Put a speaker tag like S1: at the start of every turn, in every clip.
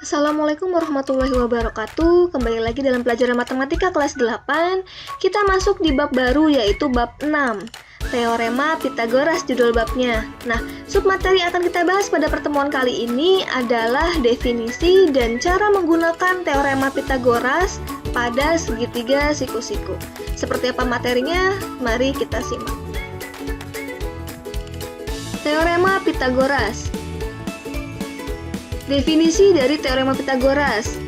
S1: Assalamualaikum warahmatullahi wabarakatuh. Kembali lagi dalam pelajaran matematika kelas 8. Kita masuk di bab baru yaitu bab 6. Teorema Pythagoras judul babnya. Nah, submateri yang akan kita bahas pada pertemuan kali ini adalah definisi dan cara menggunakan teorema Pythagoras pada segitiga siku-siku. Seperti apa materinya? Mari kita simak. Teorema Pythagoras. Definisi dari teorema Pythagoras.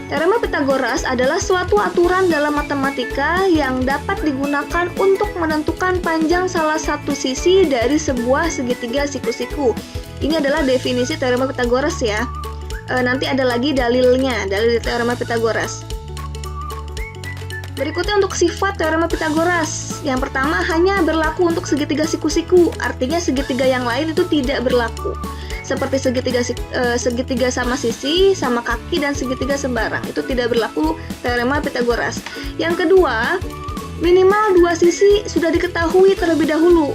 S1: Teorema Pythagoras adalah suatu aturan dalam matematika yang dapat digunakan untuk menentukan panjang salah satu sisi dari sebuah segitiga siku-siku. Ini adalah definisi teorema Pythagoras ya. Nanti ada lagi dalilnya, dalil teorema Pythagoras. Berikutnya untuk sifat teorema Pythagoras. Yang pertama, hanya berlaku untuk segitiga siku-siku. Artinya segitiga yang lain itu tidak berlaku. Seperti segitiga sama sisi, sama kaki, dan segitiga sembarang. Itu tidak berlaku teorema Pythagoras. Yang kedua, minimal dua sisi sudah diketahui terlebih dahulu.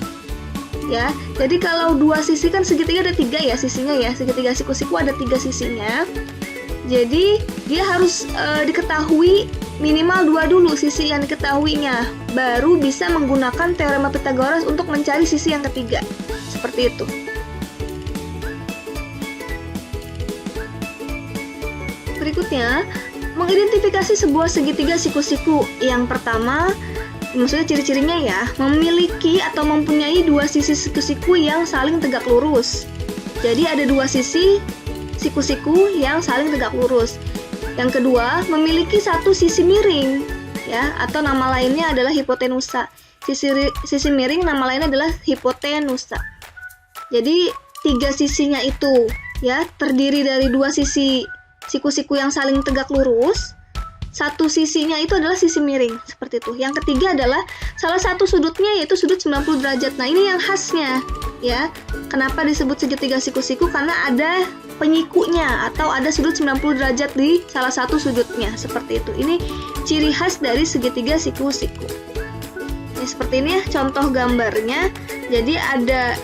S1: Ya, jadi kalau dua sisi kan segitiga ada tiga ya sisinya ya. Segitiga siku-siku ada tiga sisinya. Jadi dia harus diketahui minimal dua dulu sisi yang diketahuinya. Baru bisa menggunakan teorema Pythagoras untuk mencari sisi yang ketiga. Seperti itu. Berikutnya, mengidentifikasi sebuah segitiga siku-siku. Yang pertama, maksudnya ciri-cirinya ya, memiliki atau mempunyai dua sisi siku-siku yang saling tegak lurus. Jadi ada dua sisi siku-siku yang saling tegak lurus. Yang kedua, memiliki satu sisi miring, ya, atau nama lainnya adalah hipotenusa. Sisi miring nama lainnya adalah hipotenusa. Jadi tiga sisinya itu, ya, terdiri dari dua sisi siku-siku yang saling tegak lurus. Satu sisinya itu adalah sisi miring, seperti itu. Yang ketiga adalah salah satu sudutnya yaitu sudut 90 derajat. Nah, ini yang khasnya, ya. Kenapa disebut segitiga siku-siku? Karena ada penyikunya atau ada sudut 90 derajat di salah satu sudutnya, seperti itu. Ini ciri khas dari segitiga siku-siku. Ini seperti ini ya contoh gambarnya. Jadi ada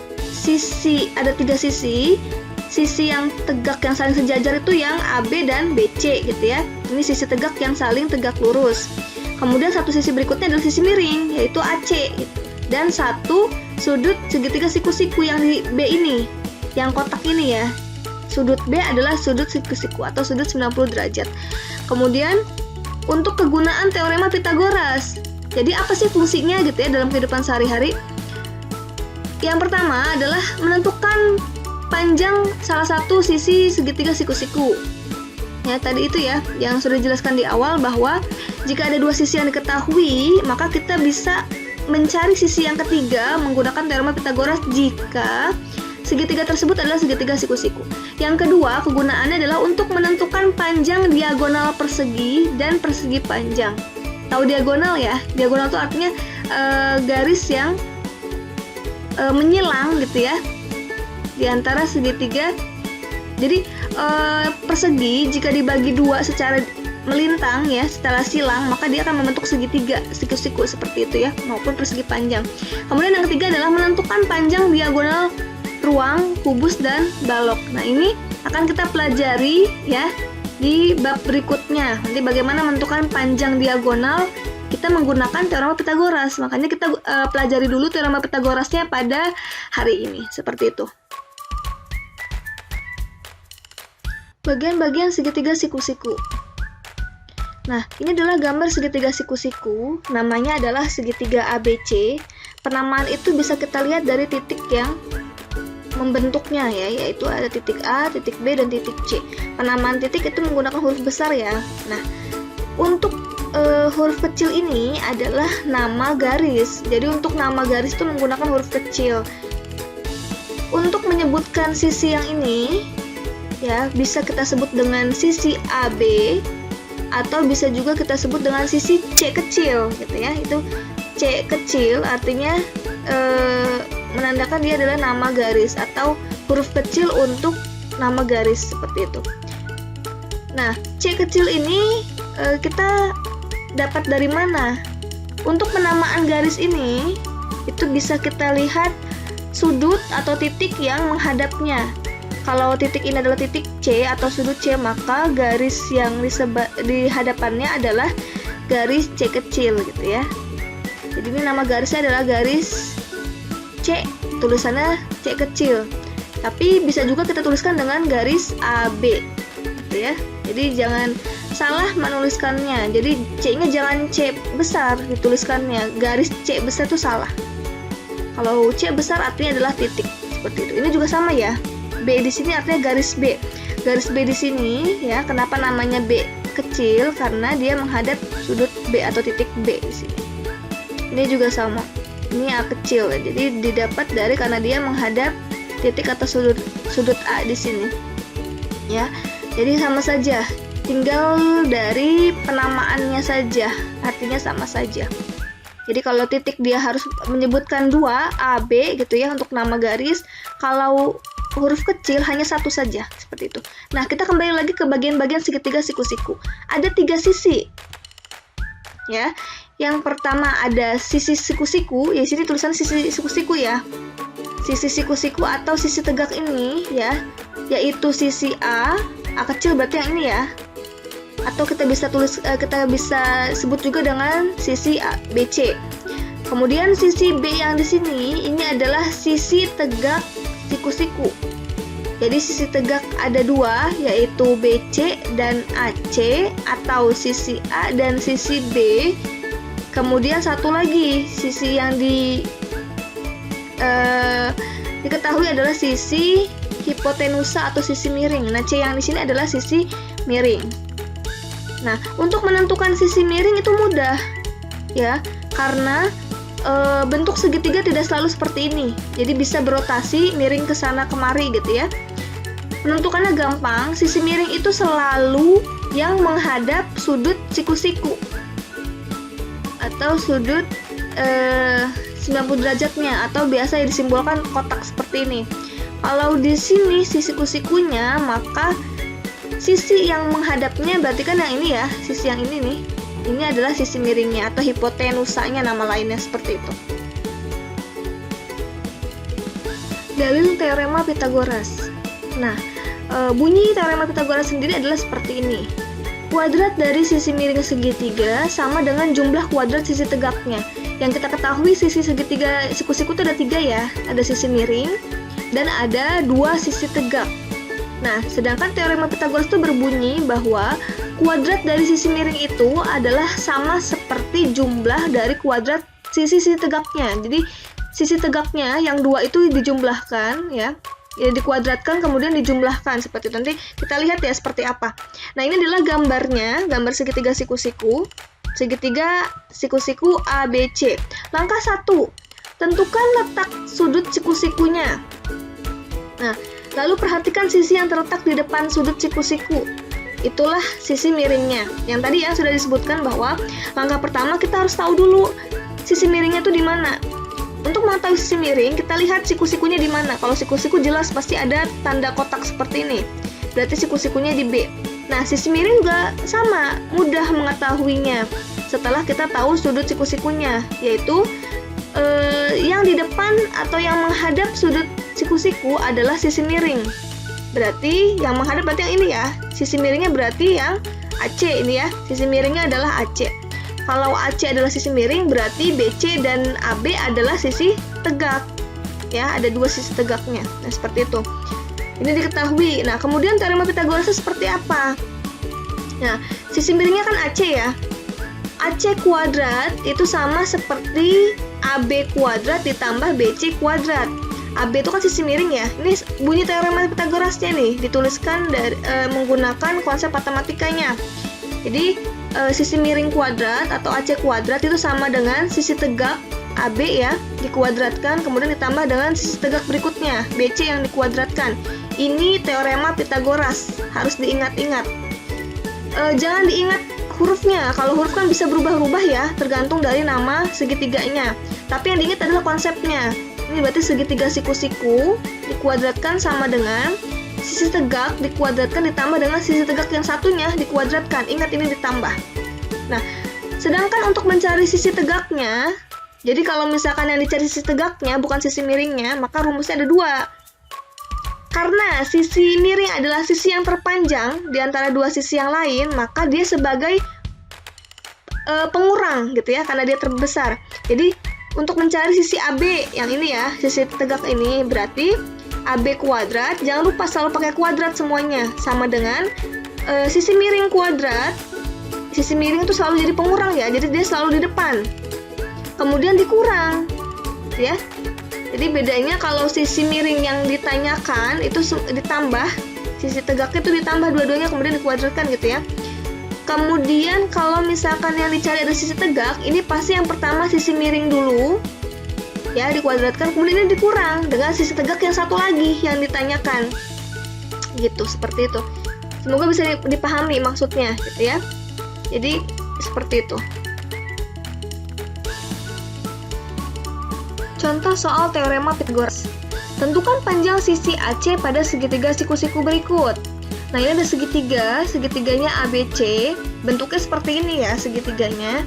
S1: tiga sisi. Sisi yang tegak yang saling sejajar itu yang AB dan BC gitu ya. Ini sisi tegak yang saling tegak lurus. Kemudian satu sisi berikutnya adalah sisi miring yaitu AC gitu. Dan satu sudut segitiga siku-siku yang di B ini, yang kotak ini ya. Sudut B adalah sudut siku-siku atau sudut 90 derajat. Kemudian untuk kegunaan teorema Pythagoras. Jadi apa sih fungsinya gitu ya dalam kehidupan sehari-hari? Yang pertama adalah menentukan panjang salah satu sisi segitiga siku-siku. Ya, tadi itu ya yang sudah dijelaskan di awal bahwa jika ada dua sisi yang diketahui, maka kita bisa mencari sisi yang ketiga menggunakan teorema Pythagoras jika segitiga tersebut adalah segitiga siku-siku. Yang kedua, kegunaannya adalah untuk menentukan panjang diagonal persegi dan persegi panjang. Tahu diagonal ya? Diagonal itu artinya garis yang menyilang gitu ya di antara segitiga. Jadi persegi jika dibagi dua secara melintang ya, secara silang, maka dia akan membentuk segitiga siku-siku seperti itu ya, maupun persegi panjang. Kemudian yang ketiga adalah menentukan panjang diagonal ruang, kubus, dan balok. Nah, ini akan kita pelajari ya di bab berikutnya. Nanti bagaimana menentukan panjang diagonal kita menggunakan teorema Pythagoras. Makanya kita pelajari dulu teorema Pythagorasnya pada hari ini. Seperti itu. Bagian-bagian segitiga siku-siku. Nah, ini adalah gambar segitiga siku-siku. Namanya adalah segitiga ABC. Penamaan itu bisa kita lihat dari titik yang membentuknya ya, yaitu ada titik A, titik B, dan titik C. Penamaan titik itu menggunakan huruf besar ya. Nah, untuk huruf kecil ini adalah nama garis. Jadi untuk nama garis itu menggunakan huruf kecil. Untuk menyebutkan sisi yang ini ya, bisa kita sebut dengan sisi AB atau bisa juga kita sebut dengan sisi C kecil gitu ya. Itu C kecil artinya menandakan dia adalah nama garis atau huruf kecil untuk nama garis seperti itu. Nah, C kecil ini kita dapat dari mana? Untuk penamaan garis ini itu bisa kita lihat sudut atau titik yang menghadapnya. Kalau titik ini adalah titik C atau sudut C, maka garis yang di hadapannya adalah garis C kecil gitu ya. Jadi ini nama garisnya adalah garis C, tulisannya C kecil. Tapi bisa juga kita tuliskan dengan garis AB gitu ya. Jadi jangan salah menuliskannya. Jadi C-nya jangan C besar dituliskannya. Garis C besar itu salah. Kalau C besar artinya adalah titik seperti itu. Ini juga sama ya. B di sini artinya garis B. Garis B di sini ya, kenapa namanya B kecil? Karena dia menghadap sudut B atau titik B di sini. Ini juga sama. Ini A kecil ya. Jadi didapat dari karena dia menghadap titik atau sudut A di sini. Ya. Jadi sama saja. Tinggal dari penamaannya saja, artinya sama saja. Jadi kalau titik dia harus menyebutkan 2 A, B gitu ya untuk nama garis. Kalau huruf kecil hanya satu saja, seperti itu. Nah, kita kembali lagi ke bagian-bagian segitiga siku-siku. Ada 3 sisi. Ya. Yang pertama ada sisi siku-siku, ya sini tulisan sisi siku-siku ya. Sisi siku-siku atau sisi tegak ini ya, yaitu sisi A kecil berarti yang ini ya. Atau kita bisa sebut juga dengan sisi BC. Kemudian sisi B yang di sini ini adalah sisi tegak siku-siku. Jadi sisi tegak ada 2, yaitu BC dan AC, atau sisi A dan sisi B. Kemudian satu lagi sisi yang diketahui adalah sisi hipotenusa atau sisi miring. Nah, C yang di sini adalah sisi miring. Nah, untuk menentukan sisi miring itu mudah ya, karena bentuk segitiga tidak selalu seperti ini. Jadi bisa berotasi miring ke sana kemari gitu ya. Menentukannya gampang, sisi miring itu selalu yang menghadap sudut siku-siku atau sudut 90 derajatnya, atau biasa disimbolkan kotak seperti ini. Kalau di sini sisi siku-sikunya, maka sisi yang menghadapnya berarti kan yang ini ya, sisi yang ini nih. Ini adalah sisi miringnya atau hipotenusanya, nama lainnya seperti itu. Dalil teorema Pythagoras. Nah, bunyi teorema Pythagoras sendiri adalah seperti ini. Kuadrat dari sisi miring segitiga sama dengan jumlah kuadrat sisi tegaknya. Yang kita ketahui sisi segitiga siku-siku itu ada 3 ya. Ada sisi miring dan ada 2 sisi tegak. Nah, sedangkan teorema Pythagoras itu berbunyi bahwa kuadrat dari sisi miring itu adalah sama seperti jumlah dari kuadrat sisi tegaknya. Jadi sisi tegaknya yang 2 itu dijumlahkan ya, dikuadratkan kemudian dijumlahkan seperti itu. Nanti kita lihat ya seperti apa. Nah, ini adalah gambarnya, gambar segitiga siku-siku. Segitiga siku-siku ABC. Langkah 1, tentukan letak sudut siku-sikunya. Nah, lalu perhatikan sisi yang terletak di depan sudut siku-siku. Itulah sisi miringnya. Yang tadi ya sudah disebutkan bahwa langkah pertama kita harus tahu dulu sisi miringnya itu di mana. Untuk mengetahui sisi miring, kita lihat siku-sikunya di mana. Kalau siku-siku jelas pasti ada tanda kotak seperti ini. Berarti siku-sikunya di B. Nah, sisi miring juga sama, mudah mengetahuinya setelah kita tahu sudut siku-sikunya, yaitu yang di depan atau yang menghadap sudut siku-siku adalah sisi miring. Berarti yang menghadap berarti yang ini ya. Sisi miringnya berarti yang AC ini ya. Sisi miringnya adalah AC. Kalau AC adalah sisi miring, berarti BC dan AB adalah sisi tegak. Ya, ada 2 sisi tegaknya. Nah, seperti itu. Ini diketahui. Nah, kemudian teorema Pythagoras seperti apa? Nah, sisi miringnya kan AC ya. AC kuadrat itu sama seperti AB kuadrat ditambah BC kuadrat. AB itu kan sisi miring ya. Ini bunyi teorema Pythagorasnya nih, dituliskan menggunakan konsep matematikanya. Jadi sisi miring kuadrat atau AC kuadrat itu sama dengan sisi tegak AB ya, dikuadratkan kemudian ditambah dengan sisi tegak berikutnya, BC yang dikuadratkan. Ini teorema Pythagoras, harus diingat-ingat. Jangan diingat hurufnya, kalau huruf kan bisa berubah-ubah ya, tergantung dari nama segitiganya. Tapi yang diingat adalah konsepnya. Ini berarti segitiga siku-siku dikuadratkan sama dengan sisi tegak dikuadratkan ditambah dengan sisi tegak yang satunya dikuadratkan. Ingat ini ditambah. Nah, sedangkan untuk mencari sisi tegaknya, jadi kalau misalkan yang dicari sisi tegaknya bukan sisi miringnya, maka rumusnya ada 2. Karena sisi miring adalah sisi yang terpanjang di antara dua sisi yang lain, maka dia sebagai pengurang gitu ya, karena dia terbesar. Jadi untuk mencari sisi AB yang ini ya, sisi tegak ini, berarti AB kuadrat, jangan lupa selalu pakai kuadrat semuanya, sama dengan sisi miring kuadrat. Sisi miring itu selalu jadi pengurang ya, jadi dia selalu di depan. Kemudian dikurang ya. Jadi bedanya kalau sisi miring yang ditanyakan itu ditambah, sisi tegaknya itu ditambah dua-duanya kemudian dikuadratkan gitu ya. Kemudian kalau misalkan yang dicari ada sisi tegak, ini pasti yang pertama sisi miring dulu ya, dikuadratkan, kemudian ini dikurang dengan sisi tegak yang satu lagi yang ditanyakan. Gitu, seperti itu. Semoga bisa dipahami maksudnya gitu ya. Jadi seperti itu. Contoh soal teorema Pythagoras. Tentukan panjang sisi AC pada segitiga siku-siku berikut. Nah, ini ada segitiga, segitiganya ABC, bentuknya seperti ini ya segitiganya.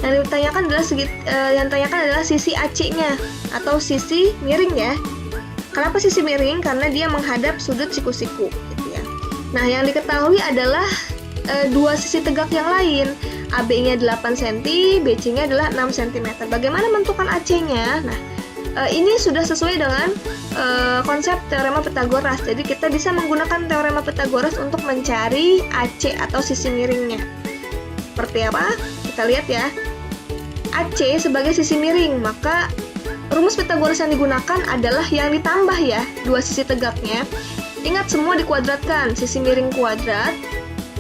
S1: Yang ditanyakan adalah sisi AC-nya atau sisi miring ya. Kenapa sisi miring? Karena dia menghadap sudut siku-siku gitu ya. Nah, yang diketahui adalah dua sisi tegak yang lain. AB-nya 8 cm, BC-nya adalah 6 cm. Bagaimana menentukan AC-nya? Nah, ini sudah sesuai dengan konsep teorema Pythagoras. Jadi kita bisa menggunakan teorema Pythagoras untuk mencari AC atau sisi miringnya. Seperti apa? Kita lihat ya. AC sebagai sisi miring, maka rumus Pythagoras yang digunakan adalah yang ditambah ya, dua sisi tegaknya. Ingat semua dikuadratkan, sisi miring kuadrat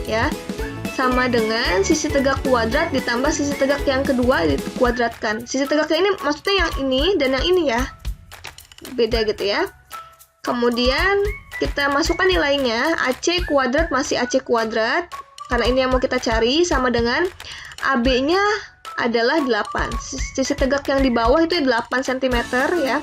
S1: ya, sama dengan sisi tegak kuadrat ditambah sisi tegak yang kedua dikuadratkan. Sisi tegaknya ini maksudnya yang ini dan yang ini ya, beda gitu ya. Kemudian kita masukkan nilainya, AC kuadrat masih AC kuadrat, karena ini yang mau kita cari, sama dengan AB-nya adalah 8. Sisi tegak yang di bawah itu 8 cm ya.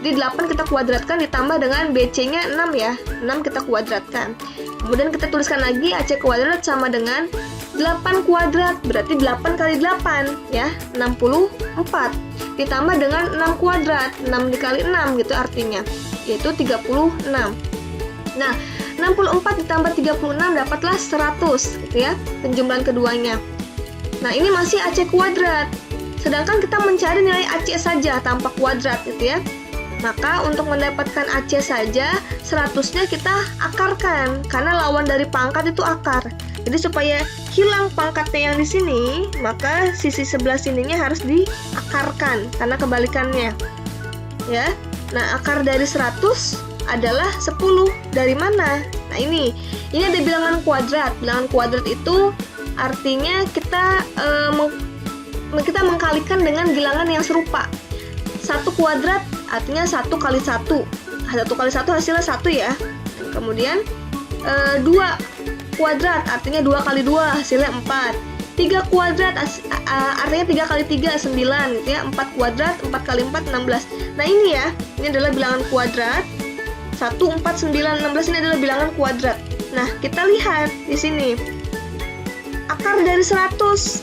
S1: Di 8 kita kuadratkan ditambah dengan BC-nya 6 ya. 6 kita kuadratkan. Kemudian kita tuliskan lagi AC kuadrat sama dengan 8 kuadrat, berarti 8 kali 8 ya, 64. Ditambah dengan 6 kuadrat, 6 dikali 6 gitu artinya, yaitu 36. Nah, 64 ditambah 36 dapatlah 100 gitu ya, penjumlahan keduanya. Nah, ini masih AC kuadrat. Sedangkan kita mencari nilai AC saja tanpa kuadrat gitu ya. Maka untuk mendapatkan AC saja, 100-nya kita akarkan, karena lawan dari pangkat itu akar. Jadi supaya hilang pangkatnya yang di sini, maka sisi sebelah sininya harus diakarkan, karena kebalikannya. Ya. Nah, akar dari 100 adalah 10. Dari mana? Nah, ini ada bilangan kuadrat. Bilangan kuadrat itu artinya kita mengkalikan dengan bilangan yang serupa. 1 kuadrat artinya 1 kali 1. 1 kali 1 hasilnya 1 ya. Kemudian 2 kuadrat artinya 2 kali 2 hasilnya 4. 3 kuadrat artinya 3 kali 3 9 gitu ya. 4 kuadrat 4 kali 4 16. Nah, ini ya, ini adalah bilangan kuadrat. 1 4 9 16 ini adalah bilangan kuadrat. Nah, kita lihat di sini. Akar dari 100.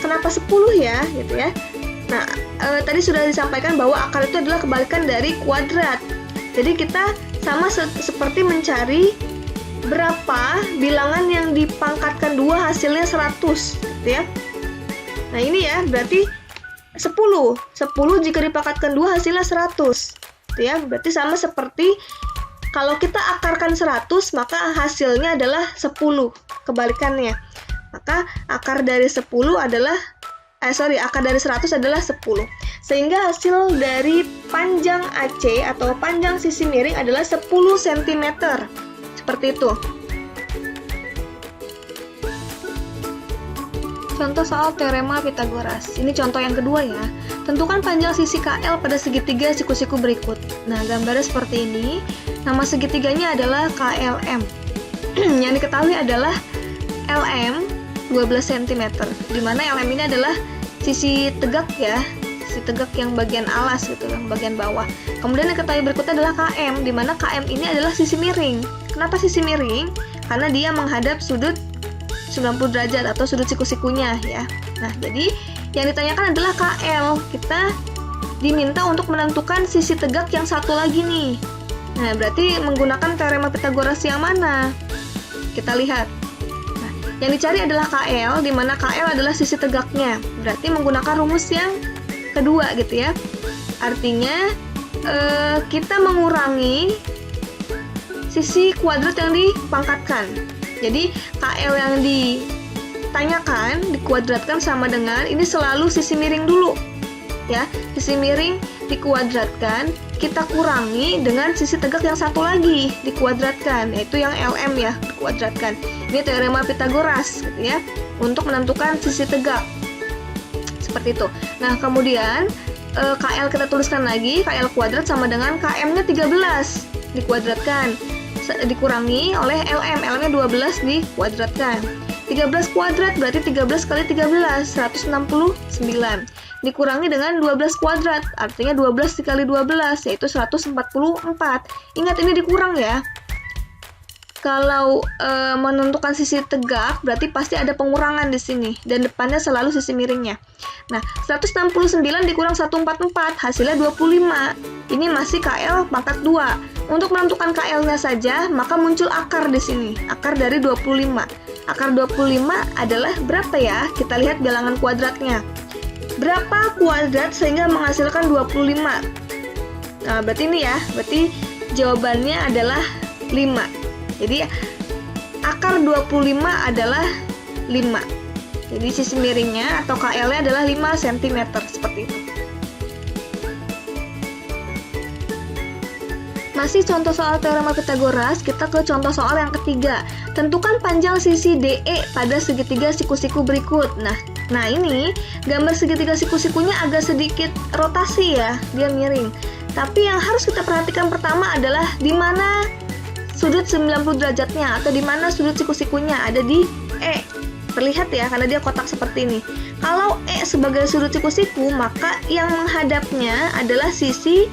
S1: Kenapa 10 ya, gitu ya. Nah, tadi sudah disampaikan bahwa akar itu adalah kebalikan dari kuadrat. Jadi kita sama seperti mencari berapa bilangan yang dipangkatkan 2 hasilnya 100 gitu ya. Nah, ini ya, berarti 10. 10 jika dipangkatkan 2 hasilnya 100 gitu ya. Berarti sama seperti kalau kita akarkan 100, maka hasilnya adalah 10, kebalikannya. Maka akar dari 10 adalah akar dari 100 adalah 10. Sehingga hasil dari panjang AC atau panjang sisi miring adalah 10 cm. Seperti itu. Contoh soal teorema Pythagoras. Ini contoh yang kedua ya. Tentukan panjang sisi KL pada segitiga siku-siku berikut. Nah, gambarnya seperti ini. Nama segitiganya adalah KLM. Yang diketahui adalah LM 12 cm. Dimana LM ini adalah sisi tegak ya, sisi tegak yang bagian alas gitu, yang bagian bawah. Kemudian yang diketahui berikutnya adalah KM, dimana KM ini adalah sisi miring. Kenapa sisi miring? Karena dia menghadap sudut 90 derajat atau sudut siku-sikunya ya. Nah, jadi yang ditanyakan adalah KL. Kita diminta untuk menentukan sisi tegak yang satu lagi nih. Nah, berarti menggunakan teorema Pythagoras yang mana? Kita lihat. Nah, yang dicari adalah KL, di mana KL adalah sisi tegaknya. Berarti menggunakan rumus yang kedua gitu ya. Artinya kita mengurangi sisi kuadrat yang dipangkatkan. Jadi KL yang ditanyakan dikuadratkan sama dengan ini selalu sisi miring dulu. Ya, sisi miring dikuadratkan, kita kurangi dengan sisi tegak yang satu lagi dikuadratkan, yaitu yang LM ya, dikuadratkan. Ini teorema Pythagoras gitu ya, untuk menentukan sisi tegak. Seperti itu. Nah, kemudian KL kita tuliskan lagi, KL kuadrat sama dengan KM-nya 13 dikuadratkan, dikurangi oleh LM, LM-nya 12 dikuadratkan. 13 kuadrat berarti 13 kali 13, 169. Dikurangi dengan 12 kuadrat, artinya 12 dikali 12, yaitu 144. Ingat ini dikurang ya. Kalau menentukan sisi tegak, berarti pasti ada pengurangan di sini, dan depannya selalu sisi miringnya. Nah, 169 dikurang 144, hasilnya 25. Ini masih KL pangkat 2. Untuk menentukan KL-nya saja, maka muncul akar di sini, akar dari 25. Akar 25 adalah berapa ya? Kita lihat bilangan kuadratnya. Berapa kuadrat sehingga menghasilkan 25? Nah, berarti ini ya, berarti jawabannya adalah 5. Jadi, akar 25 adalah 5. Jadi, sisi miringnya atau KL-nya adalah 5 cm, seperti itu. Masih contoh soal teorema Pythagoras, kita ke contoh soal yang ketiga. Tentukan panjang sisi DE pada segitiga siku-siku berikut. Nah ini gambar segitiga siku-sikunya agak sedikit rotasi ya, dia miring. Tapi yang harus kita perhatikan pertama adalah di mana sudut 90 derajatnya atau di mana sudut siku-sikunya, ada di E. Terlihat ya, karena dia kotak seperti ini. Kalau E sebagai sudut siku-siku, maka yang menghadapnya adalah sisi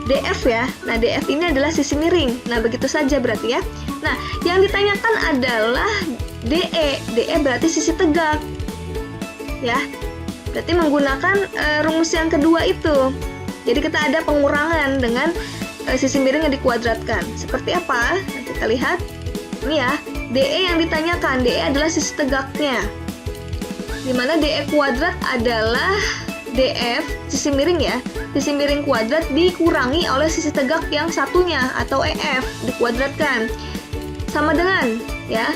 S1: DF ya. Nah, DF ini adalah sisi miring. Nah, begitu saja berarti ya. Nah, yang ditanyakan adalah DE. DE berarti sisi tegak. Ya. Berarti menggunakan rumus yang kedua itu. Jadi kita ada pengurangan dengan sisi miring yang dikuadratkan. Seperti apa? Nah, kita lihat. Ini ya, DE yang ditanyakan. DE adalah sisi tegaknya. Di mana DE kuadrat adalah DF, sisi miring ya, sisi miring kuadrat dikurangi oleh sisi tegak yang satunya atau EF, dikuadratkan. Sama dengan ya,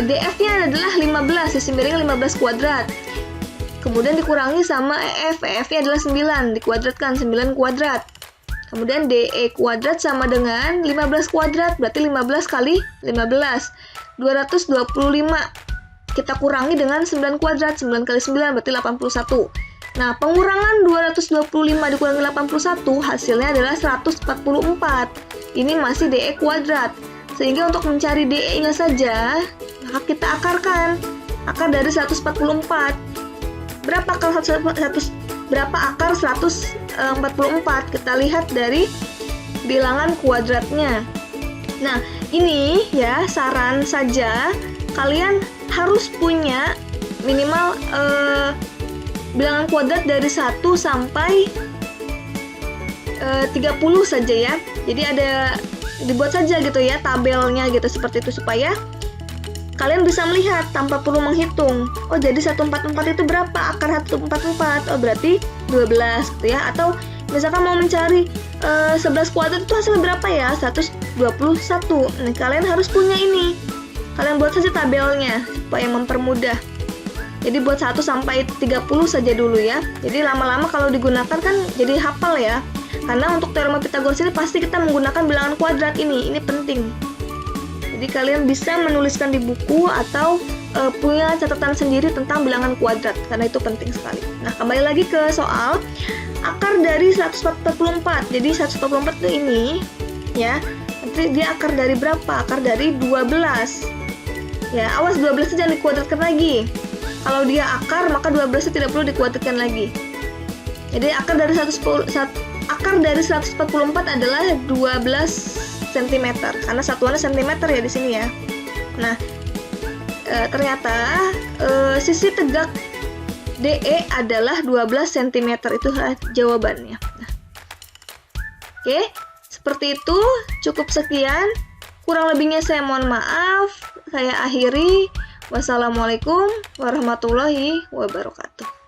S1: DF-nya adalah 15, sisi miring 15 kuadrat. Kemudian dikurangi sama EF, EF-nya adalah 9, dikuadratkan 9 kuadrat. Kemudian DE kuadrat sama dengan 15 kuadrat, berarti 15 kali 15, 225. Kita kurangi dengan 9 kuadrat, 9 kali 9 berarti 81. Nah, pengurangan 225 dikurangi 81 hasilnya adalah 144. Ini masih DE kuadrat. Sehingga untuk mencari DE-nya saja, maka kita akarkan. Akar dari 144. Berapa akar 144? Kita lihat dari bilangan kuadratnya. Nah, ini ya saran saja, kalian harus punya minimal bilangan kuadrat dari 1 sampai 30 saja ya. Jadi ada dibuat saja gitu ya tabelnya gitu seperti itu supaya kalian bisa melihat tanpa perlu menghitung. Oh, jadi 144 itu berapa? Akar 144. Oh, berarti 12 gitu ya. Atau misalkan mau mencari 11 kuadrat itu hasilnya berapa ya? 121. Nah, kalian harus punya ini. Kalian buat saja tabelnya supaya mempermudah. Jadi buat 1 sampai 30 saja dulu ya. Jadi lama-lama kalau digunakan kan jadi hafal ya. Karena untuk teorema Pythagoras ini pasti kita menggunakan bilangan kuadrat ini. Ini penting. Jadi kalian bisa menuliskan di buku atau punya catatan sendiri tentang bilangan kuadrat karena itu penting sekali. Nah, kembali lagi ke soal akar dari 144. Jadi 144 itu ini ya. Nanti dia akar dari berapa? Akar dari 12. Ya, awas 12 jangan dikuadratkan lagi. Kalau dia akar, maka 12 tidak perlu dikuadratkan lagi. Jadi akar dari 144 adalah 12 cm karena satuannya cm ya di sini ya. Nah, ternyata sisi tegak DE adalah 12 cm, itu jawabannya. Nah, oke, seperti itu, cukup sekian. Kurang lebihnya saya mohon maaf. Saya akhiri. Wassalamualaikum warahmatullahi wabarakatuh.